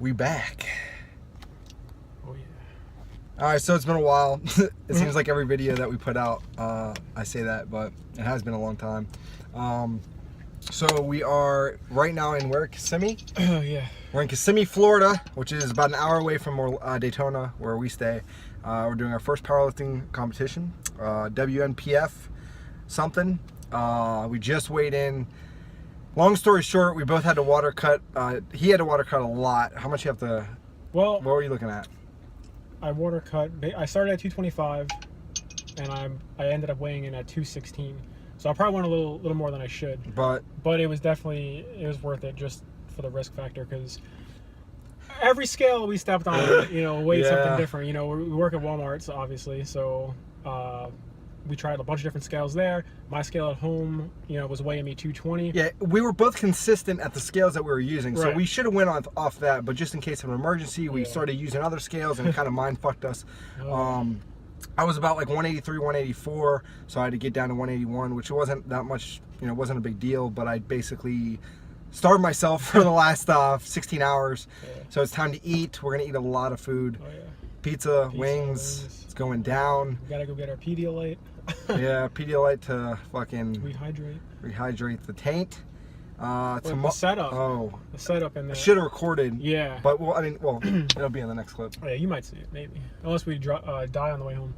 We back. Oh yeah. All right, so it's been a while. It seems like every video that we put out, I say that, but it has been a long time. So we are right now in where? Kissimmee? Oh yeah. We're in Kissimmee, Florida, which is about an hour away from Daytona, where we stay. We're doing our first powerlifting competition, WNPF something. We just weighed in. Long story short, we both had to water cut. He had to water cut a lot. How much you have to? Well, what were you looking at? I water cut. I started at 225, and I ended up weighing in at 216. So I probably went a little more than I should. But it was definitely worth it just for the risk factor, because every scale we stepped on, weighed something different. We work at Walmart's obviously, so we tried a bunch of different scales there. My scale at home, was weighing me 220. Yeah, we were both consistent at the scales that we were using, so right. we should have went off that, but just in case of an emergency, we started using other scales, and it kind of mind fucked us. I was about like 183, 184, so I had to get down to 181, which wasn't that much, wasn't a big deal, but I basically starved myself for the last 16 hours. Yeah. So it's time to eat. We're gonna eat a lot of food. Oh, yeah. Pizza, wings. It's going down. We gotta go get our Pedialyte. Yeah, Pedialyte to fucking rehydrate the taint. The setup. Oh, the setup and the. I should have recorded. Yeah. But it'll be in the next clip. Oh, yeah, you might see it maybe, unless we die on the way home.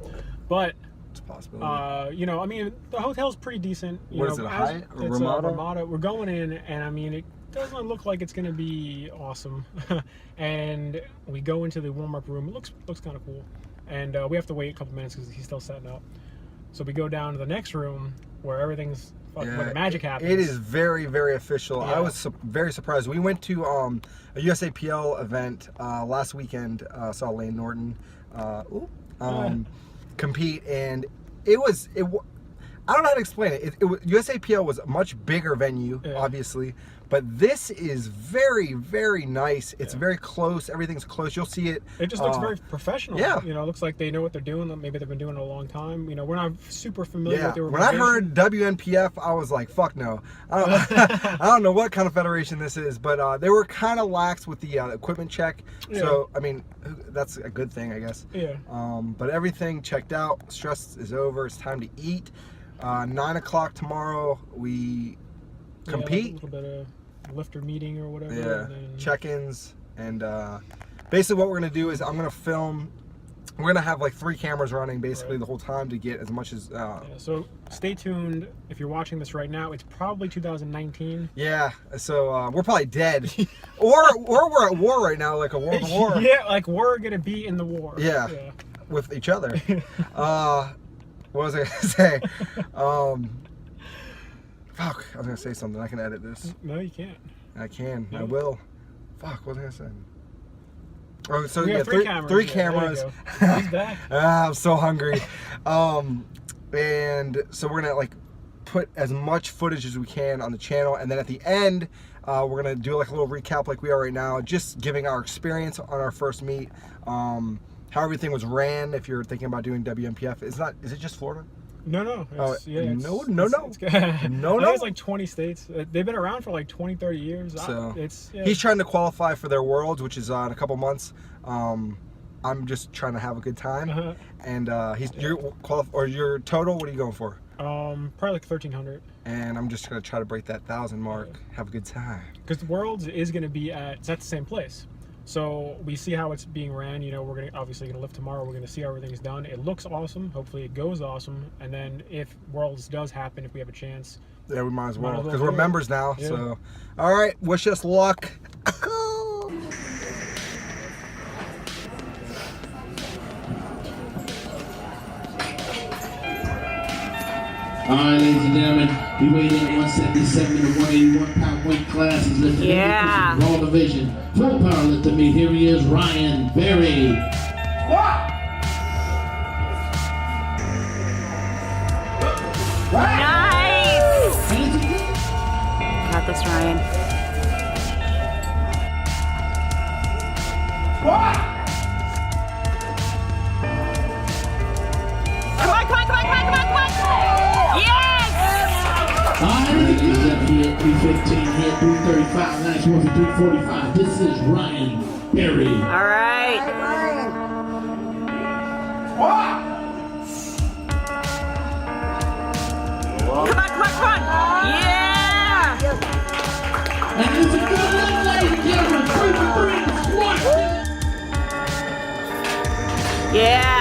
But it's a possibility. The hotel's pretty decent. What is it? A Hyatt or Ramada? Ramada. We're going in, and it doesn't look like it's gonna be awesome. And we go into the warm-up room. It looks kind of cool, and we have to wait a couple minutes because he's still setting up. So we go down to the next room where everything's where the magic happens. It is very, very official. Yeah. I was very surprised. We went to a USAPL event last weekend. Saw Lane Norton compete, and I don't know how to explain it. USAPL was a much bigger venue, obviously, but this is very, very nice. It's very close. Everything's close. You'll see it. It just looks very professional. Yeah. It looks like they know what they're doing. Maybe they've been doing it a long time. We're not super familiar with the When organization. I heard WNPF, I was like, fuck no. I don't know what kind of federation this is, but they were kind of lax with the equipment check. Yeah. So, that's a good thing, I guess. Yeah. But everything checked out. Stress is over. It's time to eat. 9 o'clock tomorrow, we compete. Like a little bit of lifter meeting or whatever. Yeah, and then check-ins, and basically what we're gonna do is I'm gonna film. We're gonna have like 3 cameras running basically the whole time to get as much as. So stay tuned. If you're watching this right now, it's probably 2019. Yeah. So we're probably dead, or we're at war right now, like a world war. Yeah, like we're gonna be in the war. Yeah. With each other. What was I gonna say? Fuck, I was gonna say something. I can edit this. No, you can't. I can. No. I will. Fuck, what was I gonna say? Oh, so we have 3 cameras. 3 cameras. He's back. I'm so hungry. And so we're gonna put as much footage as we can on the channel, and then at the end, we're gonna do like a little recap like we are right now, just giving our experience on our first meet. How everything was ran. If you're thinking about doing WNPF, is it just Florida? No. No. It's like 20 states. They've been around for like 20, 30 years. So he's trying to qualify for their Worlds, which is in a couple months. I'm just trying to have a good time. And your total. What are you going for? Probably like 1,300. And I'm just gonna try to break that 1,000 mark. Have a good time. Because the Worlds is gonna be at the same place. So we see how it's being ran. We're obviously gonna lift tomorrow. We're gonna see how everything's done. It looks awesome. Hopefully it goes awesome. And then if Worlds does happen, if we have a chance, yeah, we might as well, because we're members now. Yeah. So, all right, wish us luck. Alright, ladies and gentlemen, we weighed in 177 to 181 pound weight class. He's lifting raw division. Full power lifter meet. Here he is, Ryan Berry. What? Nice! Got this, Ryan. What? Yes! Alright, ladies and gentlemen, here at 315, here at 315. 335, 91 for 345. This is Ryan Berry. All right. Come on, come on, come on. Yeah. And it's a good lift, ladies and gentlemen. 3 for 3 in the squat. Yeah.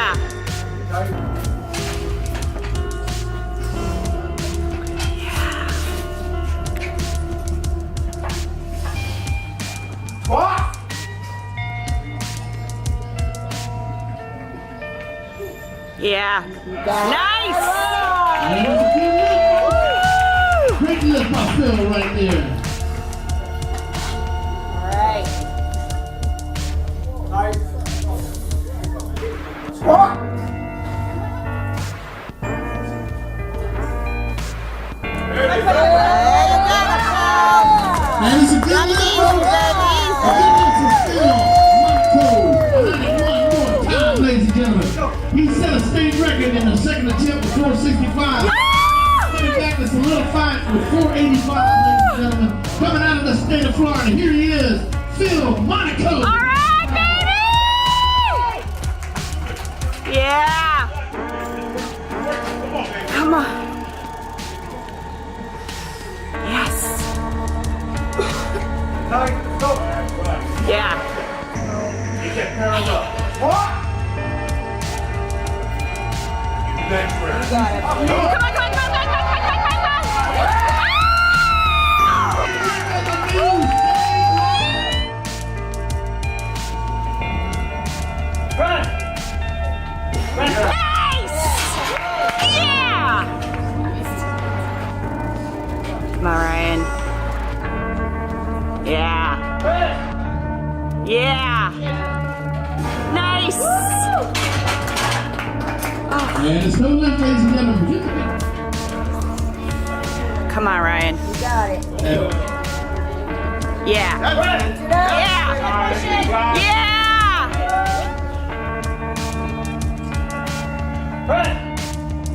Yeah. Nice. And it's a good lift. Great lift by Phil right there. All right. And it's a good lift. A good lift for Phil. Michael. 91 more time, ladies and gentlemen. He set a state record in the second attempt with 465. Coming back to solidify with 485, ladies and gentlemen. Coming out of the state of Florida, here he is, Phil Monaco. All right, baby. Yeah. Come on. Yes. Yeah. Come on, come on, come on, come on, come on, Nice! Yeah! Come on, Ryan. Yeah. Yeah. Nice! And it's no left, ladies and gentlemen. Come on, Ryan. You got it. Yeah. Yeah. Yeah.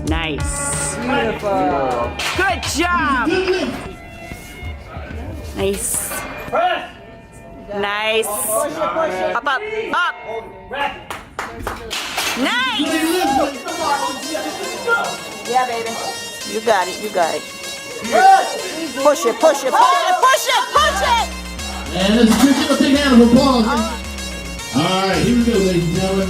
Nice. Beautiful. Good job. Good lift. Nice. Nice. Up, up, up. Nice. Yeah, baby. You got it. You got it. Push it, push it, push it, push it, push it. And let's give him a big hand of applause. All right, here we go, ladies and gentlemen.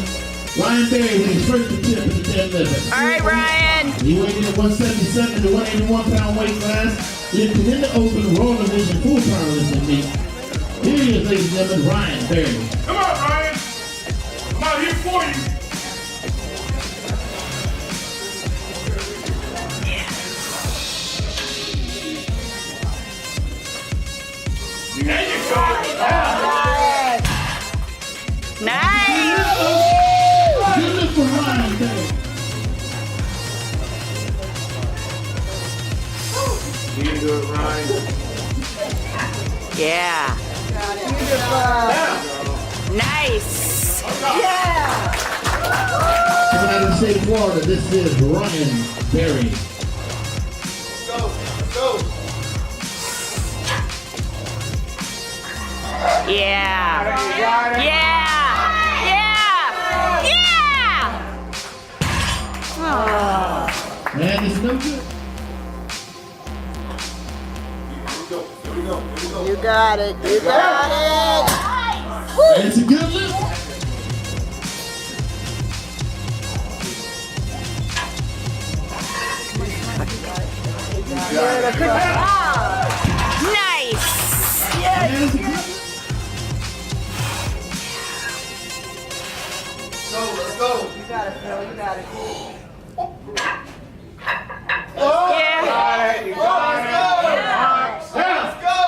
Ryan Berry with his first attempt at the deadlift. All right, Ryan. He weighed in at 177 to 181-pound weight class, lifted in the open Raw Division full powerlifting meet. Here he is, ladies and gentlemen, Ryan Berry. Come on, Ryan. I'm out here for you. There you go. Nice. Good lift for Ryan Berry. You can do it, Ryan. Yeah. Nice. Coming out of the state of Florida, this is Ryan Berry. Yeah. Yeah. Yeah. Yeah. Oh. Man, it's no good. You got it. You got it. And it's a good lift. Nice. And it's a good lift. Let's go. You got it, Phil. You got it. Yeah. Let's go.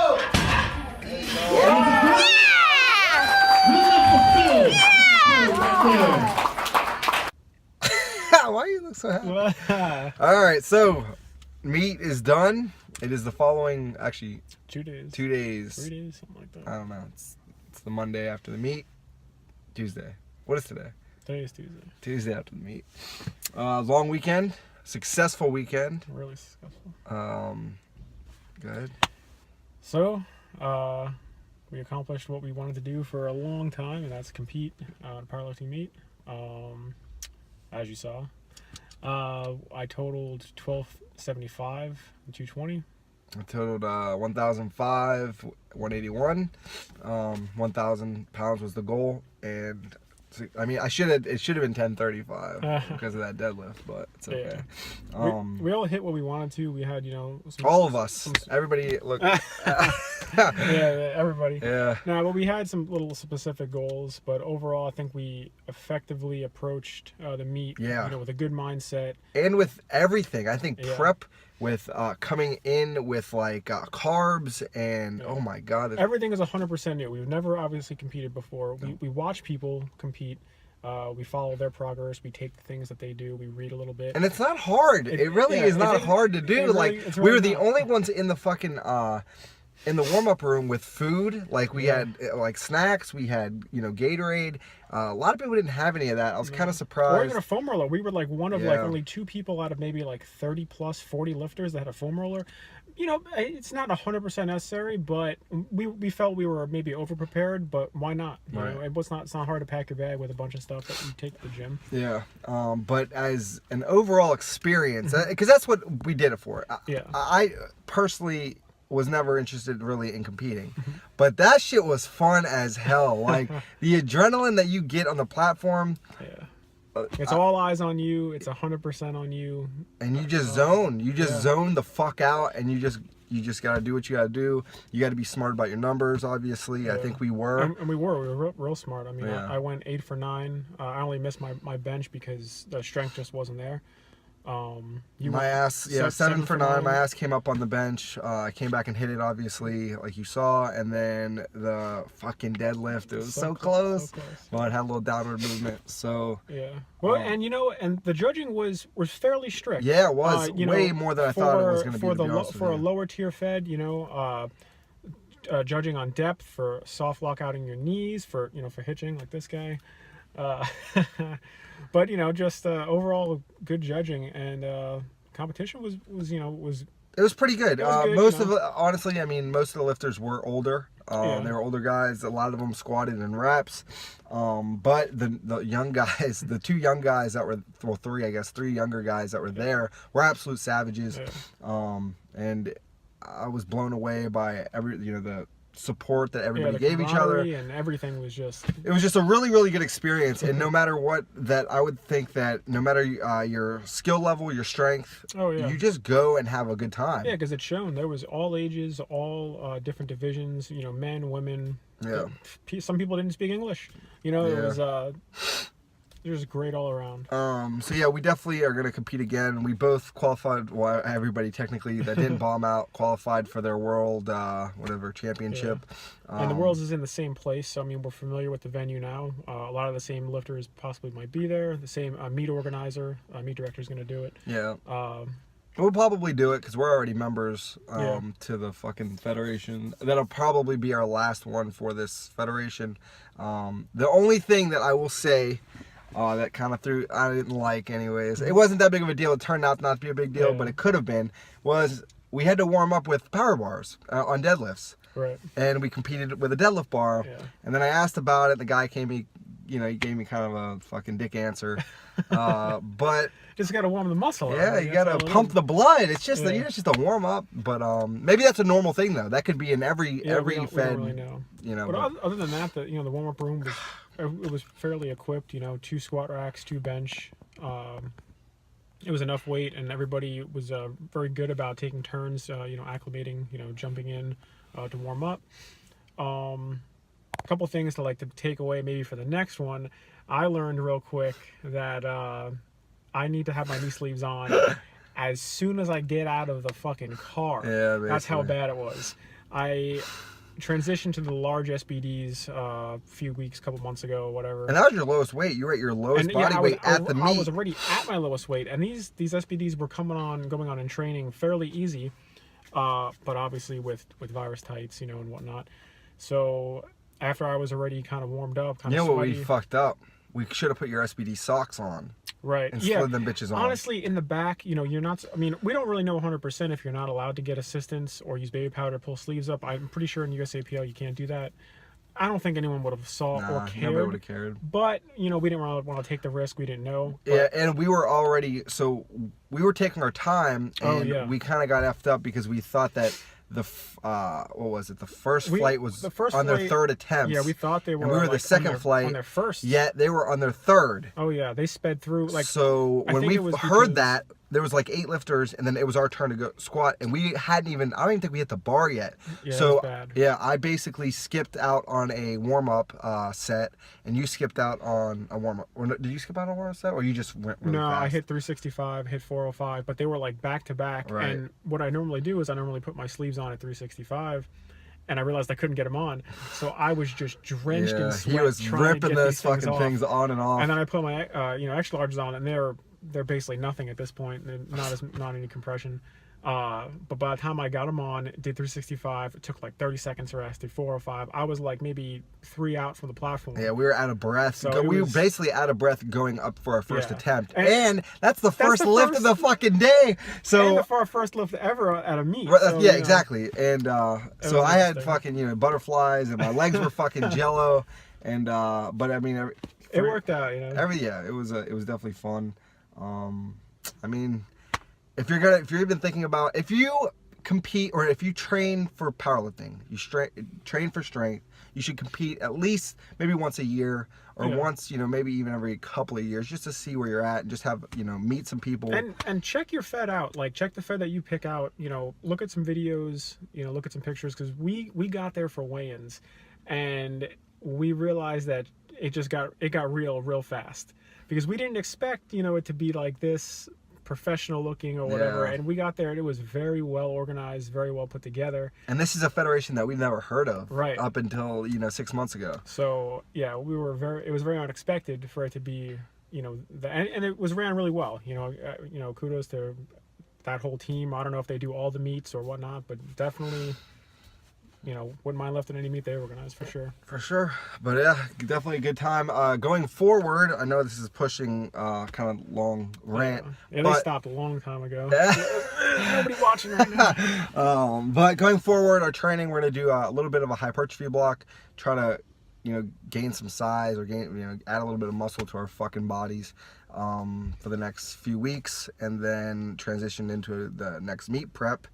Why you look so happy? All right, so meet is done. It is the following, actually, 2 days. 2 days. 3 days, something like that. I don't know. It's the Monday after the meet. Tuesday. What is today? Today is Tuesday. Tuesday after the meet. Long weekend. Successful weekend. Really successful. Good. So, We accomplished what we wanted to do for a long time, and that's compete at a powerlifting meet. As you saw, I totaled 1275 and 220. I totaled 1,005, 181. 1,000 pounds was the goal, and I mean, it should have been 1035 because of that deadlift, but it's okay. Yeah. We all hit what we wanted to. We had, all of us, everybody. Look, yeah, everybody. Yeah. No, but we had some little specific goals, but overall, I think we effectively approached the meet. Yeah. With a good mindset and with everything. I think prep with coming in with like carbs and oh my god, everything is 100% new. We've never obviously competed before. We watch people compete. We follow their progress. We take the things that they do. We read a little bit, and it's not hard. It really is not hard to do. We were the only ones in the fucking in the warm-up room with food. Like we had like snacks. We had Gatorade. A lot of people didn't have any of that. I was kind of surprised. Or even a foam roller. We were like one of like only 2 people out of maybe like 30 plus 40 lifters that had a foam roller. It's not 100% necessary, but we felt we were maybe over-prepared, but why not? It's not hard to pack your bag with a bunch of stuff that you take to the gym. Yeah, but as an overall experience, because that's what we did it for. I personally was never interested really in competing, but that shit was fun as hell. Like the adrenaline that you get on the platform. Yeah. It's all eyes on you. It's 100% on you. And you just zone. You just zone the fuck out, and you just gotta do what you gotta do. You gotta be smart about your numbers, obviously. I think we were. And we were real smart. I mean, I went 8 for 9. I only missed my bench because the strength just wasn't there. My ass, 7 for 9. My ass came up on the bench. I came back and hit it, obviously, like you saw, and then the fucking deadlift. It was so close. Well, it had a little downward movement. So well, and the judging was fairly strict. Yeah, it was way more than I thought it was going to be. For a lower tier fed, judging on depth, for soft lock out in your knees, for hitching like this guy. But just overall good judging, and competition was it was pretty good. Good, most of the lifters were older. They were older guys. A lot of them squatted in reps. But the young guys, the 2 young guys that were 3 younger guys that were there were absolute savages. And I was blown away by the support that everybody gave each other, and everything was it was just a really, really good experience. And no matter what, that I would think that no matter your skill level, your strength, you just go and have a good time. Yeah, because it's shown there was all ages, all different divisions, men, women. Some people didn't speak English. It was great all around. So yeah, we definitely are going to compete again. We both qualified. Well, everybody technically that didn't bomb out qualified for their world championship. And the Worlds is in the same place, so we're familiar with the venue now. A lot of the same lifters possibly might be there. The same meet organizer, meet director is going to do it. Yeah. We'll probably do it because we're already members to the fucking federation. That'll probably be our last one for this federation. The only thing that I will say. That kind of I didn't like anyways. It wasn't that big of a deal. It turned out not to be a big deal, but it could have been. Was we had to warm up with power bars on deadlifts. Right. And we competed with a deadlift bar. Yeah. And then I asked about it. The guy he gave me kind of a fucking dick answer. But just gotta warm the muscle. Yeah, you gotta pump the blood. It's just it's just a warm up. But maybe that's a normal thing though. That could be in every fed. We don't really know. But other than that, the warm up room was. It was fairly equipped, 2 squat racks, 2 bench. It was enough weight, and everybody was very good about taking turns, acclimating, jumping in to warm up. A couple things to take away maybe for the next one. I learned real quick that I need to have my knee sleeves on as soon as I get out of the fucking car. Yeah, basically. That's how bad it was. I transitioned to the large SBDs a few weeks, couple months ago, whatever. And that was your lowest weight. You were at your lowest body weight at the meet. I was already at my lowest weight, and these SBDs were going on in training fairly easy, but obviously with virus tights, and whatnot. So after I was already kind of warmed up, kind of sweaty. What we fucked up? We should have put your SBD socks on. Right. And yeah. slid them bitches on. Honestly, in the back, you know, you're not. I mean, we don't really know 100% if you're not allowed to get assistance or use baby powder to pull sleeves up. I'm pretty sure in USAPL you can't do that. I don't think anyone would have saw or cared. Nobody would have cared. But you know, we didn't want to take the risk. We didn't know. But, Yeah, and we were already we were taking our time, and we kind of got effed up because we thought that the what was it? The first flight was on their third attempt. Yeah, we thought they were. And we were the second flight on their first. Yet they were on their third. Oh yeah, they sped through like. So when we heard that, there was like 8 lifters, and then it was our turn to go squat, and we hadn't even. I don't even think we hit the bar yet. Yeah, so it was bad. yeah, I basically skipped out on a warm up set, and you skipped out on a warm up. Or did you skip out on a warm up set, or you just went really fast? I hit 365, hit 405, but they were like back to back. Right. And what I normally do is I normally put my sleeves on at 365, and I realized I couldn't get them on, so I was just drenched in sweat. He was ripping those fucking things on and off. And then I put my extra larges on, and they're basically nothing at this point. They're not any compression. But by the time I got them on, did 365, it took like 30 seconds to rest, did 405. I was like maybe 3 out from the platform. Yeah, we were out of breath. So we were basically out of breath going up for our first Yeah. attempt. And that's the first lift of the fucking day. So and our first lift ever at a meet. Right, So, yeah, exactly. And so I had interesting. fucking butterflies, and my legs were fucking jello. And but I mean, it worked out. It was definitely fun. I mean, if you're even thinking about, if you compete or if you train for powerlifting, you train for strength, you should compete at least maybe once a year or once, maybe even every couple of years, just to see where you're at and just have, meet some people. And check your fed out. Like, check the fed that you pick out. Look at some videos, look at some pictures, because we got there for weigh-ins, and we realized that it got real fast, because we didn't expect, it to be like this professional looking or whatever. And we got there and it was very well organized, very well put together. And this is a federation that we've never heard of up until 6 months ago. So yeah, it was very unexpected for it to be, and it was ran really well. Kudos to that whole team. I don't know if they do all the meets or whatnot, but definitely, wouldn't mind lifting any meet they organized for sure. For sure. But yeah, definitely a good time. Going forward, I know this is pushing kind of long rant. Yeah, they stopped a long time ago. Nobody watching right now. But going forward, our training, we're going to do a little bit of a hypertrophy block, try to, gain some size or add a little bit of muscle to our fucking bodies for the next few weeks, and then transition into the next meet prep.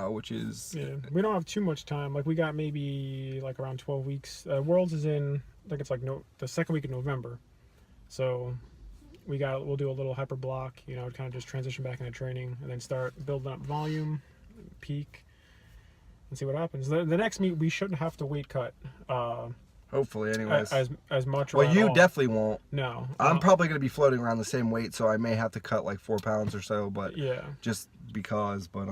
Which is we don't have too much time. Like, we got maybe like around 12 weeks. Worlds is in, I think it's like the second week of November, so we'll do a little hyper block, kind of just transition back into training, and then start building up volume, peak, and see what happens. The next meet we shouldn't have to weight cut. Hopefully, anyways. As much. Well, you definitely won't. No. I'm probably going to be floating around the same weight, so I may have to cut like 4 pounds or so. But just because. But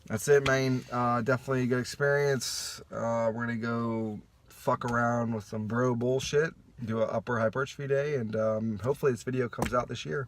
that's it, man. Definitely a good experience. We're gonna go fuck around with some bro bullshit, do an upper hypertrophy day, and hopefully this video comes out this year.